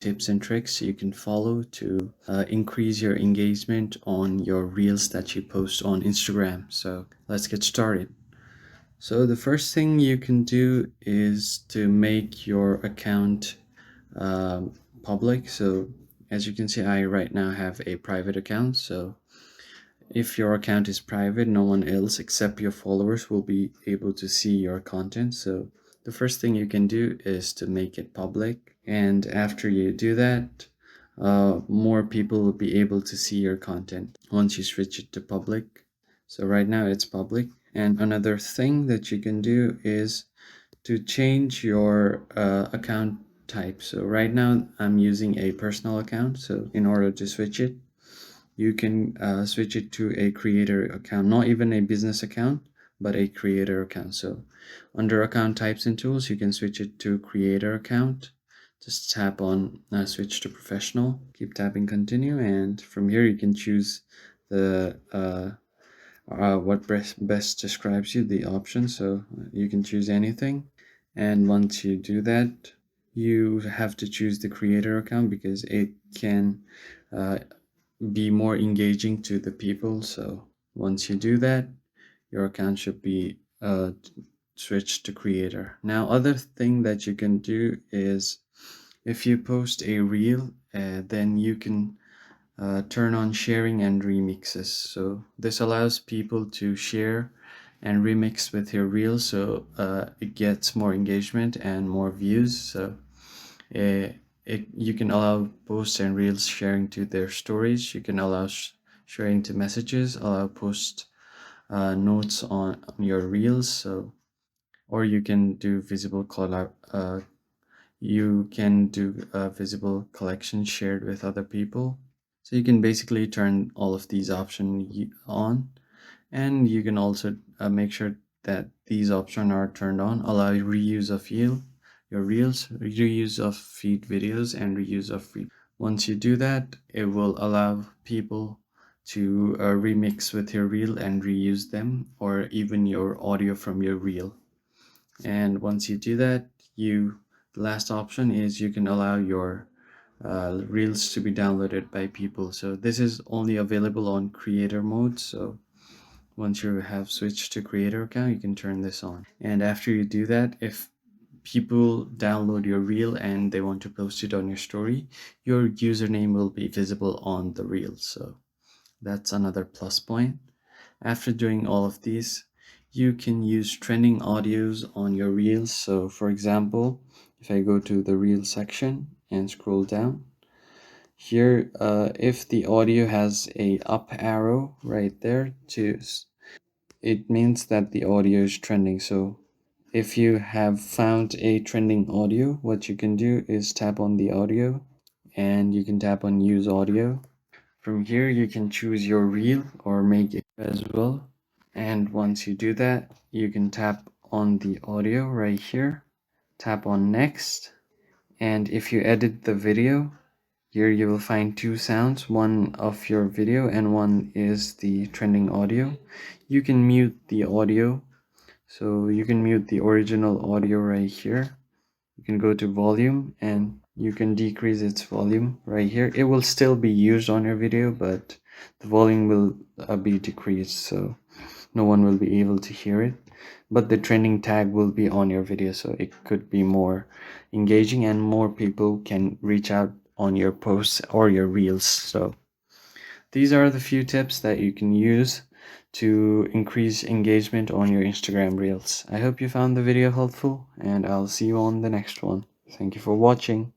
tips and tricks you can follow to increase your engagement on your reels that you post on Instagram. So let's get started. So the first thing you can do is to make your account public. So as you can see, I right now have a private account. So if your account is private, no one else except your followers will be able to see your content. So the first thing you can do is to make it public. And after you do that, more people will be able to see your content once you switch it to public. So right now it's public. And another thing that you can do is to change your account type. So right now I'm using a personal account. So in order to switch it, you can switch it to a creator account, not even a business account, but a creator account. So under account types and tools, you can switch it to creator account. Just tap on switch to professional, keep tapping continue, and from here you can choose the what best describes you, the option. So you can choose anything, and once you do that, you have to choose the creator account because it can be more engaging to the people. So once you do that, your account should be switched to creator. Now, other thing that you can do is if you post a reel, then you can turn on sharing and remixes. So this allows people to share and remix with your reel, so it gets more engagement and more views. So you can allow posts and reels sharing to their stories. You can allow sharing to messages, allow post notes on your reels. So or you can do visible collab. You can do visible collection shared with other people. So you can basically turn all of these options on, and you can also make sure that these options are turned on. Allow reuse of your reels, reuse of feed videos, and reuse of feed. Once you do that, it will allow people to remix with your reel and reuse them, or even your audio from your reel. And once you do that, the last option is you can allow your reels to be downloaded by people. So this is only available on creator mode. So once you have switched to creator account, you can turn this on. And after you do that, if people download your reel and they want to post it on your story, your username will be visible on the reel. So that's another plus point. After doing all of these, you can use trending audios on your reels. So for example, if I go to the reel section and scroll down here, if the audio has a up arrow right there, it means that the audio is trending. So if you have found a trending audio, what you can do is tap on the audio and you can tap on use audio. From here, you can choose your reel or make it as well. And once you do that, you can tap on the audio right here, tap on next. And if you edit the video, here you will find two sounds, one of your video and one is the trending audio. You can mute the audio. So you can mute the original audio right here. You can go to volume and you can decrease its volume right here. It will still be used on your video, but the volume will be decreased, so no one will be able to hear it. But the trending tag will be on your video, so it could be more engaging and more people can reach out on your posts or your reels. So these are the few tips that you can use to increase engagement on your Instagram reels. I hope you found the video helpful and I'll see you on the next one. Thank you for watching.